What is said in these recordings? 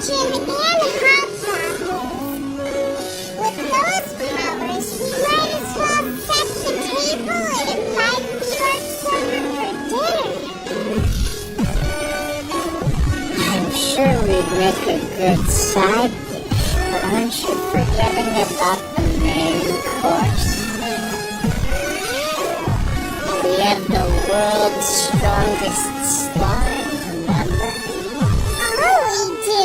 kitchen and hot pockets. With those powers, we might as well set the table and invite Sharks over for dinner. I'm sure we'd make a good side dish, but aren't you forgetting about the main course? We have the world's strongest slime, remember? Oh, we do?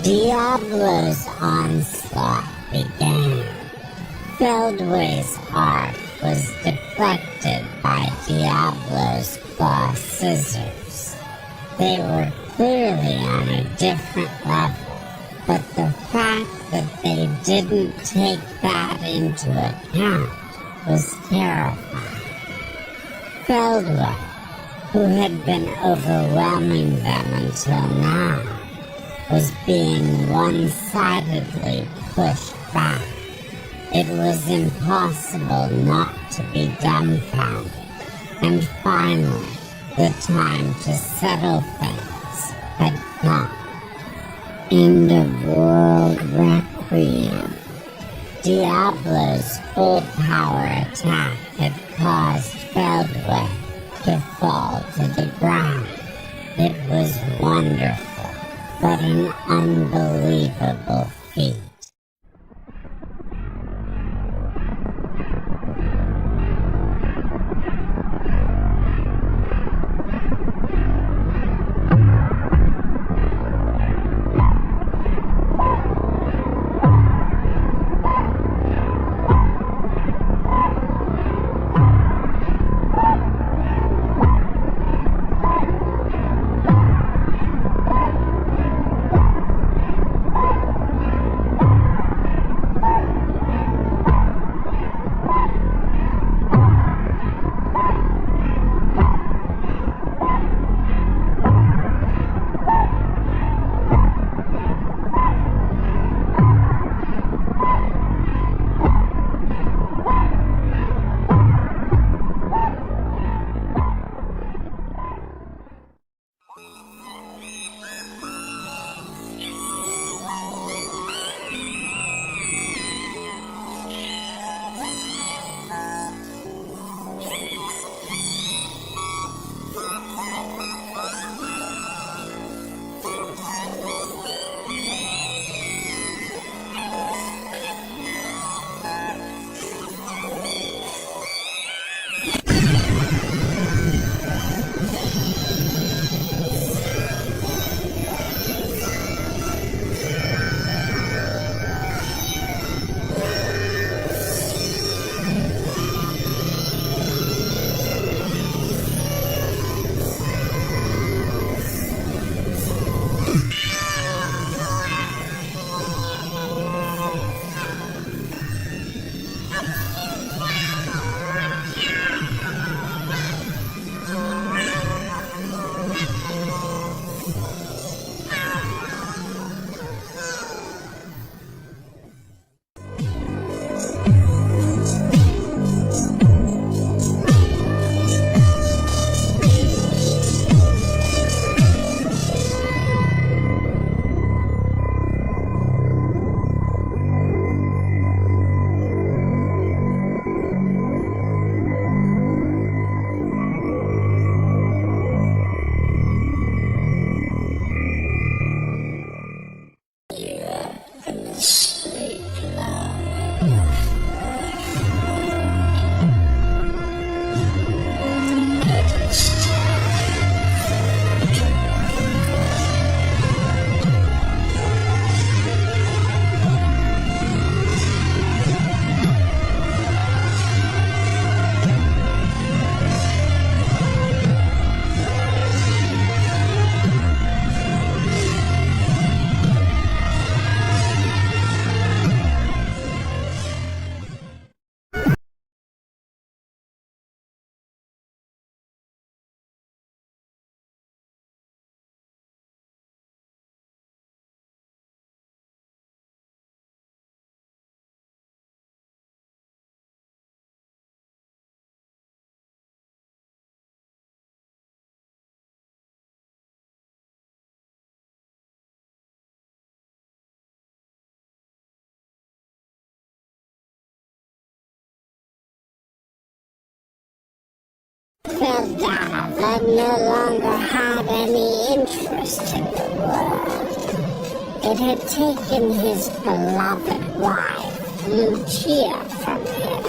Diablo's onslaught began. Feldway's arc was deflected by Diablo's claw scissors. They were clearly on a different level, but the fact that they didn't take that into account was terrifying. Feldway, who had been overwhelming them until now, was being one-sidedly pushed back. It was impossible not to be dumbfounded, and finally, the time to settle things had come. End of World Requiem. Diablo's full-power attack had caused Feldway to fall to the ground. It was wonderful, but an unbelievable feat. Feldway no longer had any interest in the world. It had taken his beloved wife, Lucia, from him,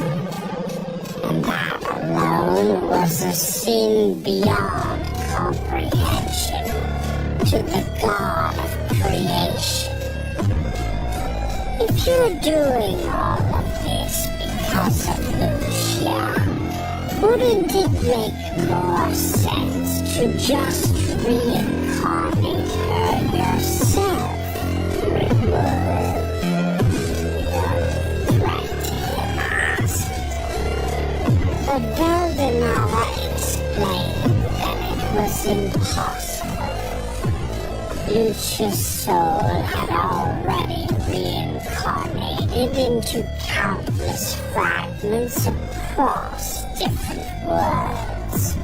and that alone was a sin beyond comprehension to the God of creation. If you're doing all of this because of Lucia, wouldn't it make more sense to just reincarnate her yourself? Rimuru, but Veldanava explained that it was impossible. Lucia's soul had already reincarnated into countless fragments across different worlds.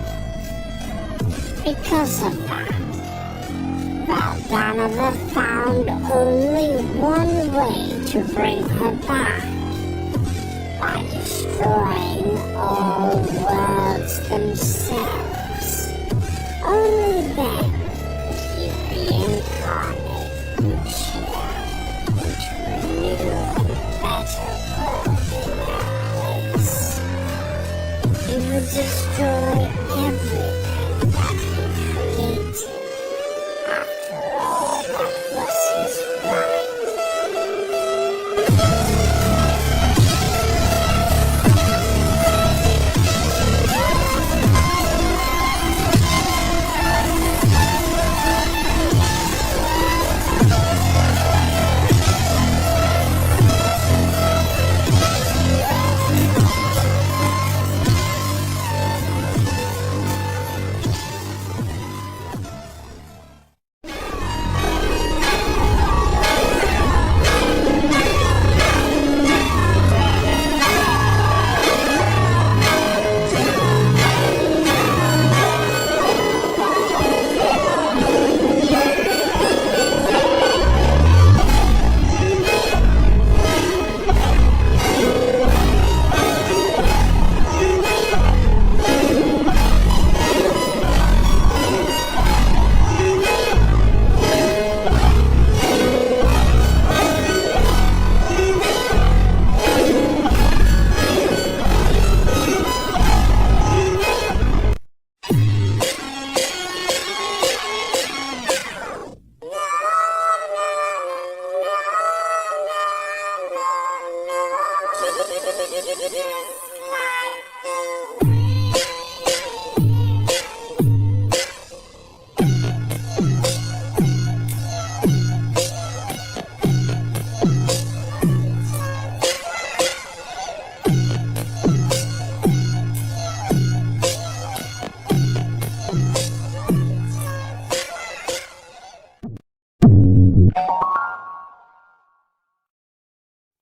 Because of that, Veldanava found only one way to bring her back, by destroying all worlds themselves. Only then could he reincarnate Lucia into a new and better world in Elpis. He would destroy everything that he created. After all, that was his right.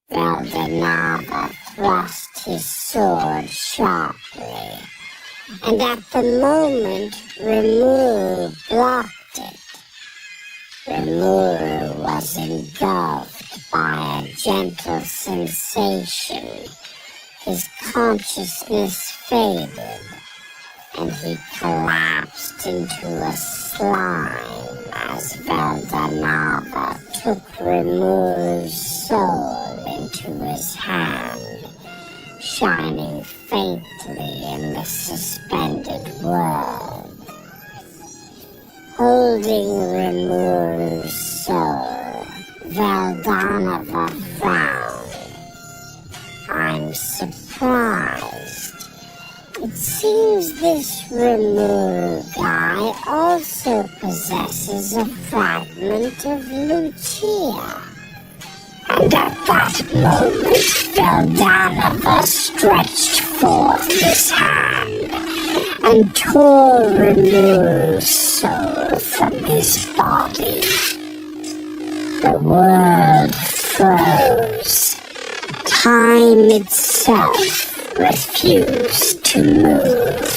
Veldanava thrust his sword sharply, and at the moment Rimuru blocked it. Rimuru was engulfed by a gentle sensation. His consciousness faded, and he collapsed into a slime as Veldanava took Rimuru's soul into his hand, shining faintly in the suspended world. Holding Rimuru's soul, Veldanava frowned. I'm surprised. It seems this Rimuru guy also possesses a fragment of Lucia. And at that moment, Veldanava stretched forth his hand and tore Rimuru's soul from his body. The world froze. Time itself refused to move.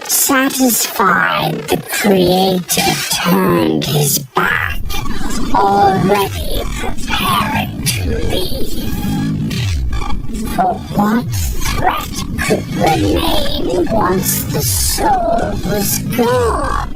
Satisfied, the Creator turned his back, already preparing to leave. For what threat could remain once the soul was gone.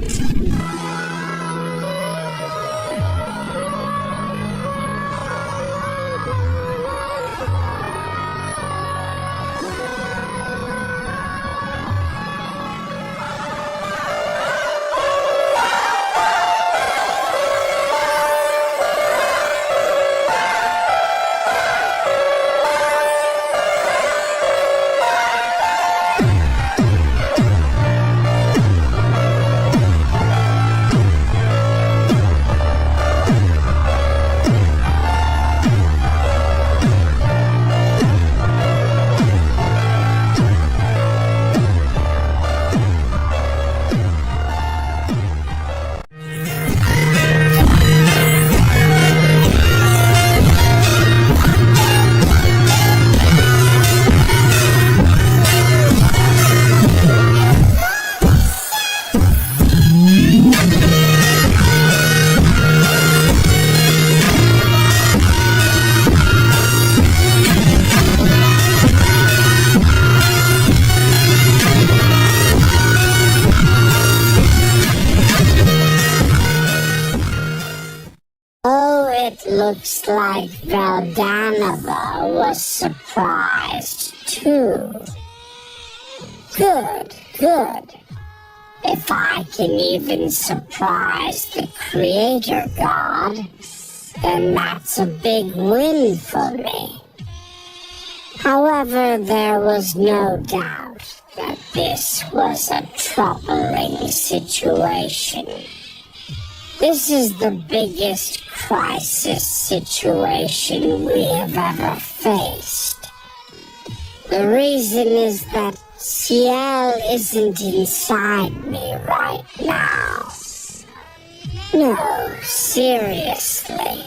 Looks like Valdanova was surprised too. Good. If I can even surprise the Creator God, then that's a big win for me. However, there was no doubt that this was a troubling situation. This is the biggest crisis situation we have ever faced. The reason is that Ciel isn't inside me right now. No, seriously.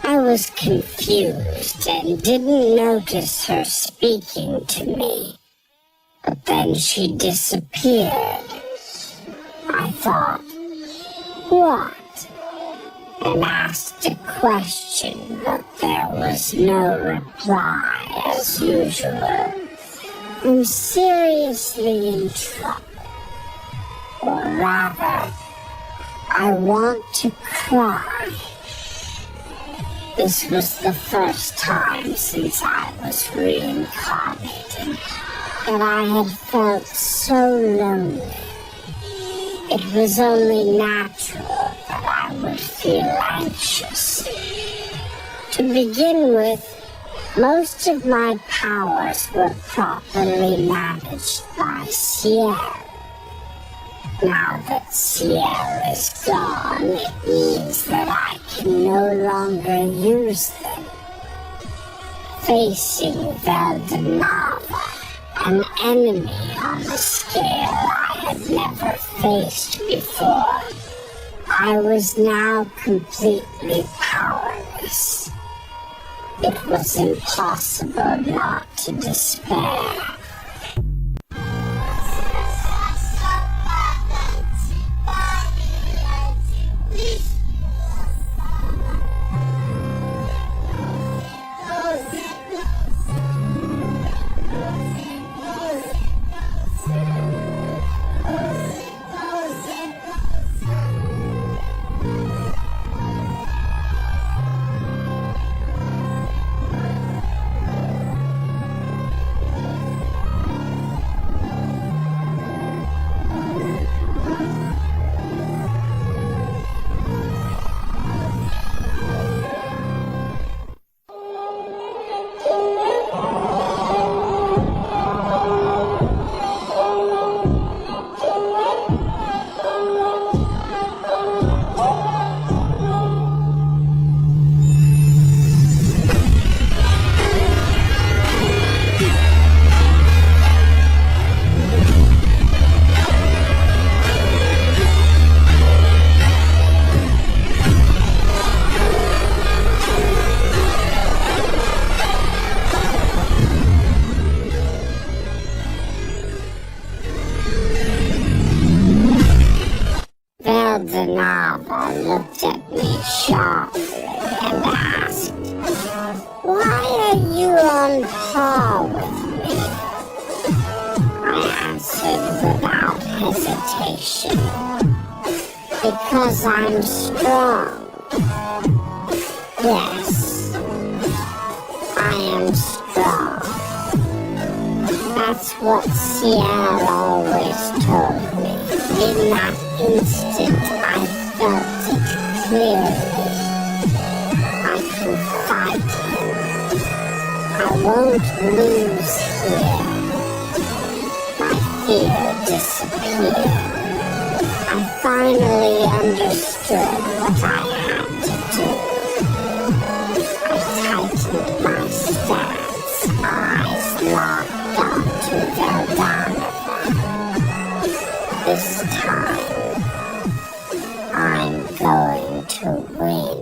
I was confused and didn't notice her speaking to me. But then she disappeared. I thought, what? And asked a question, but there was no reply as usual. I'm seriously in trouble. Or rather, I want to cry. This was the first time since I was reincarnated that I had felt so lonely. It was only natural that I would feel anxious. To begin with, most of my powers were properly managed by Ciel. Now that Ciel is gone, it means that I can no longer use them. Facing Valdanova, an enemy on a scale I had never faced before, I was now completely powerless. It was impossible not to despair. Valdanova looked at me sharply and asked, "Why are you on par with me?" hesitation. Because I'm strong. Yes, I am strong. That's what Ciel always told me. In that instant, I felt it clearly. I can fight him. I won't lose here. My fear disappeared. I finally understood what I had to do. I tightened my stance, eyes locked onto Veldanova. This time, I'm going to win.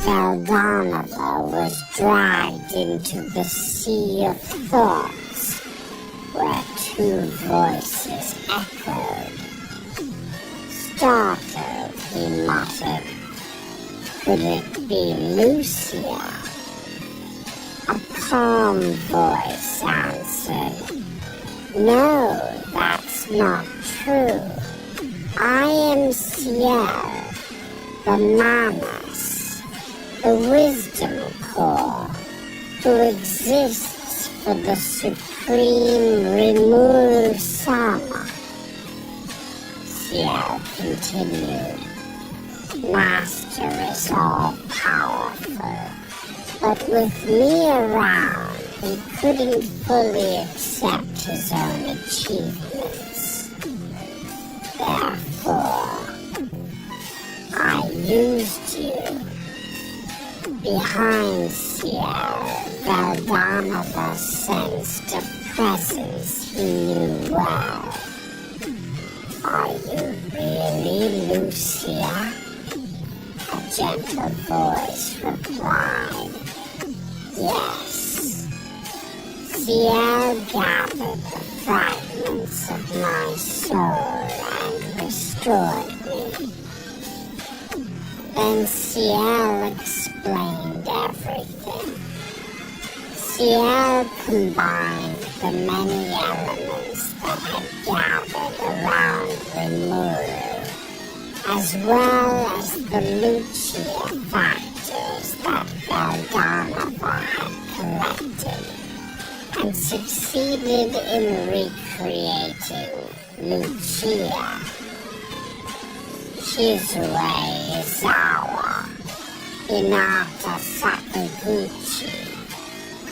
Veldanova was dragged into the sea of thoughts, where two voices echoed. Startled, he muttered, "Could it be Lucia?" A calm voice answered, "No, that's not true. I am Ciel, the Manas, the wisdom core, who exists for the supreme Rimuru Sama." Ciel continued, "Master is all-powerful, but with me around, he couldn't fully accept his own achievements. Therefore, I used you." Behind Ciel, Veldanova sensed a presence he knew well. "Are you really Lucia?" A gentle voice replied, "Yes." Ciel gathered the fragments of my soul and restored me. Then Ciel explained everything. Ciel combined the many elements that had gathered around Rimuru, as well as the Lucia factors that Veldanova had collected, and succeeded in recreating Lucia. Shizue Izawa, Hinata Sakaguchi,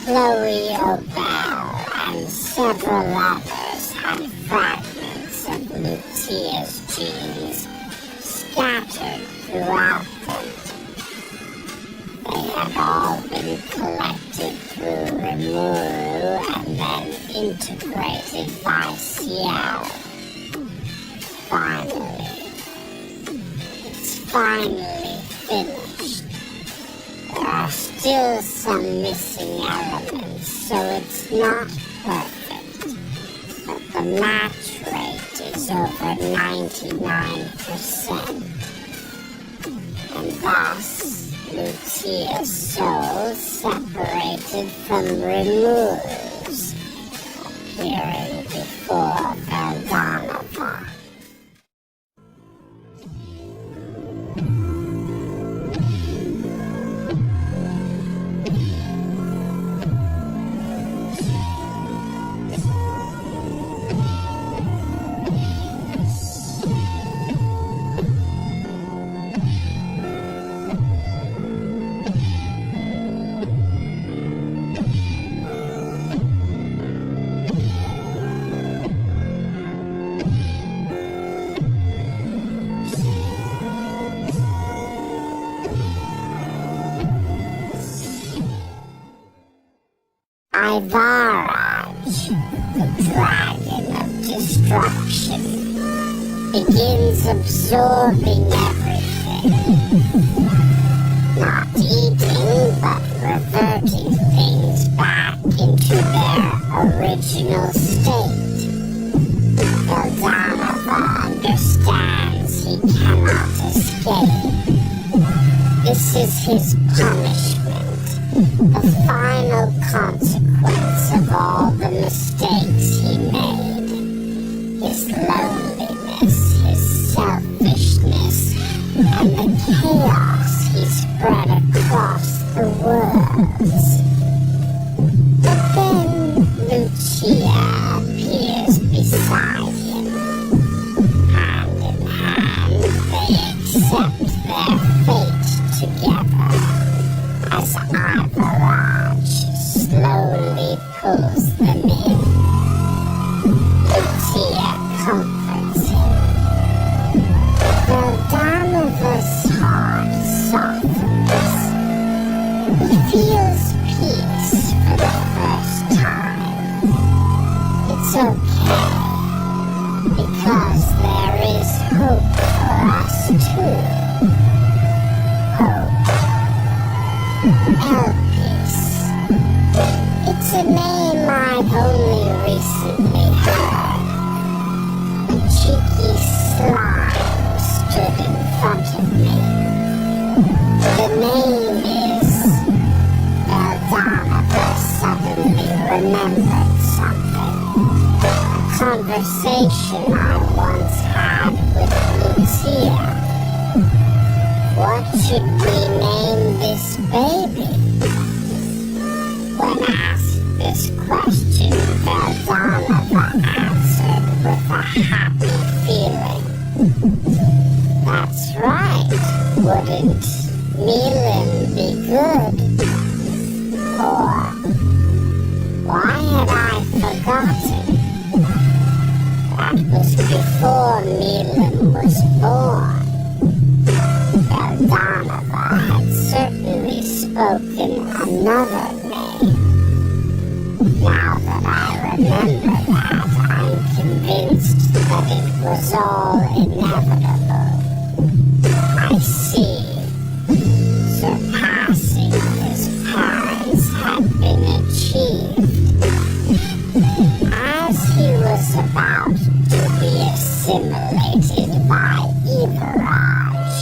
Chloe Obel, and several others had fragments of Lucia's genes scattered throughout them. They had all been collected through Rimuru and then integrated by Ciel. Finally finished. There are still some missing elements, so it's not perfect, but the match rate is is over 99%. And thus, Lucia's soul separated from Rimuru's, appearing before Veldanova. Ivaraj, the dragon of destruction, begins absorbing everything, not eating but reverting things back into their original state. Veldanova understands he cannot escape. This is his punishment. The final consequence of all the mistakes he made. His loneliness, his selfishness, and the chaos he spread across the worlds. But then Lucia appears beside him. Hand in hand, they accept their fate together. As Ivaraj slowly pulls them in, Lucia comforts him. Veldanova's heart softens. He feels peace for the first time. It's okay, because there is hope for us too. Hope. Elpis. It's a name I've only recently heard. A cheeky slime stood in front of me. The name is... Veldanova suddenly remembered something. A conversation I once had with Lucia. What should we name this baby? When asked this question, Veldanova answered with a happy feeling. That's right, wouldn't Milan be good? Or, why had I forgotten? That was before Milan was born. Veldanova had certainly spoken another name. Now that I remember that, I'm convinced that it was all inevitable. I see. Surpassing his parents had been achieved. As he was about to be assimilated by Ivaraj,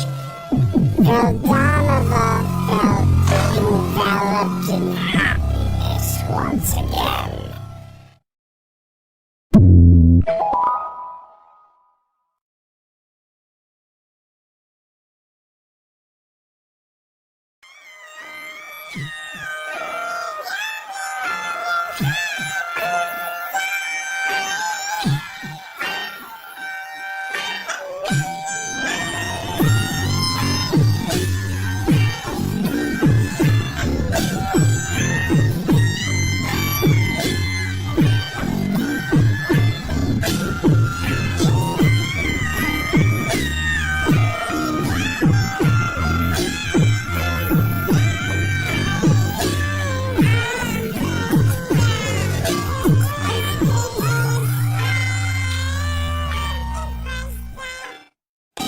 Veldanova felt enveloped in happiness once again.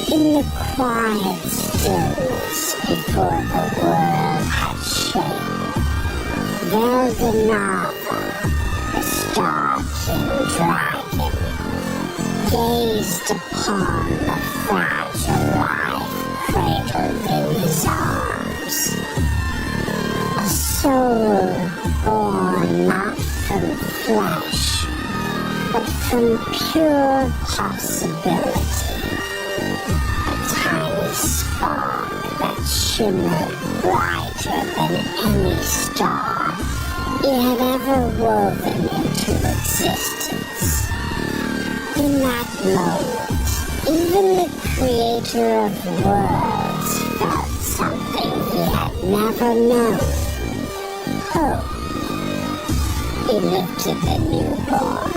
In the quiet stillness before the world had shaken, Veldanova, the Star King Dragon, gazed upon the fragile life cradled in his arms. A soul born not from flesh, but from pure possibility. A tiny spark that shimmered brighter than any star he had ever woven into existence. In that moment, even the creator of worlds felt something he had never known. Hope. He lifted the newborn,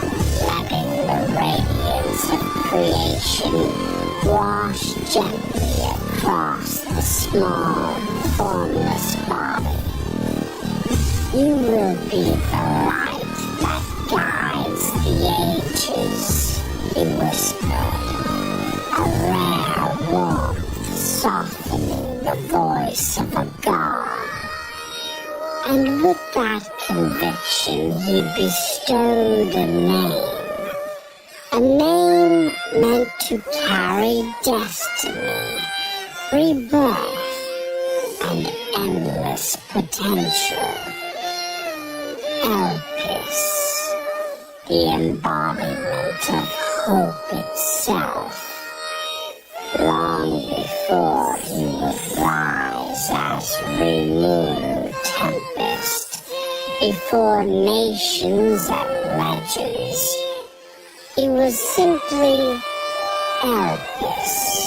letting the radiance of creation wash gently across the small, formless body. You will be the light that guides the ages, he whispered, a rare warmth softening the voice of a god. And with that conviction he bestowed a name meant to carry destiny, rebirth, and endless potential. Elpis, the embodiment of hope itself. Long before he would rise as Rimuru Tempest before nations and legends, he was simply Elpis.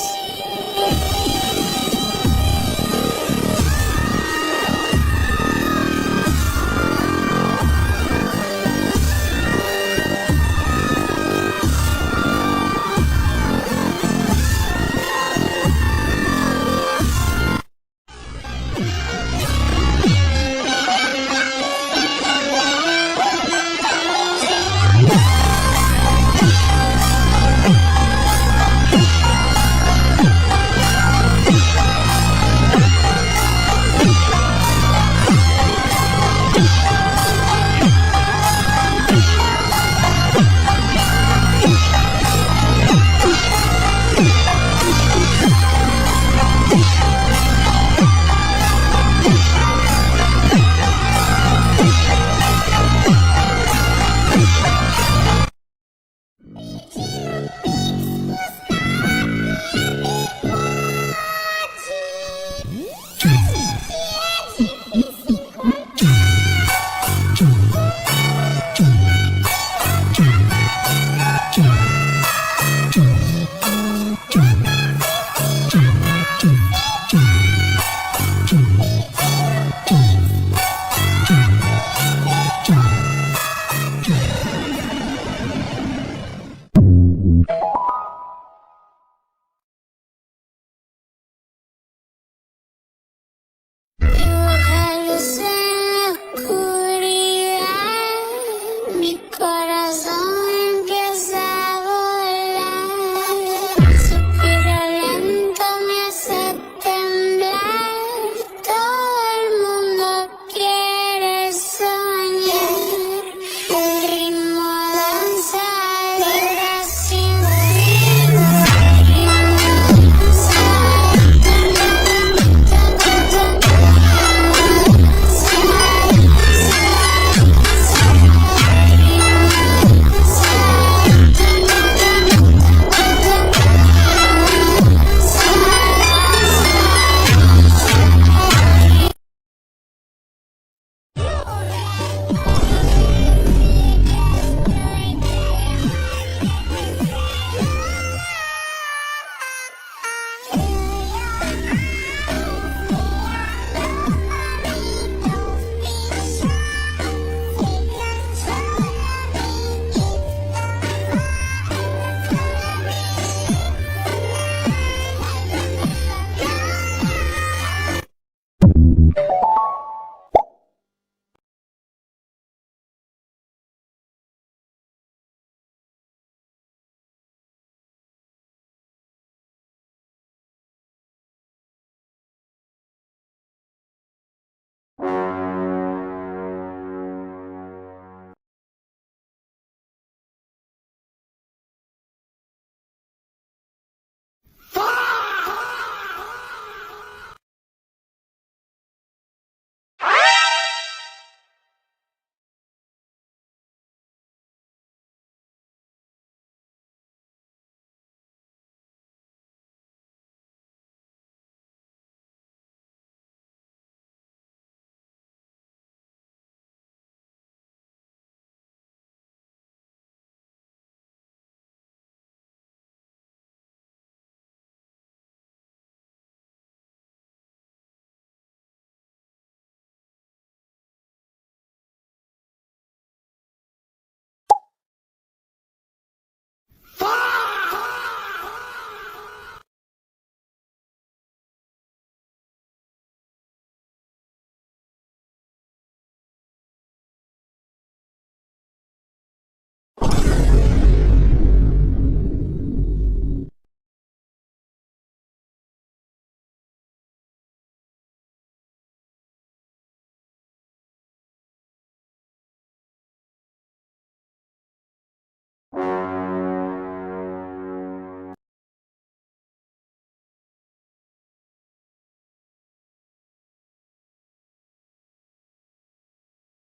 Mi corazón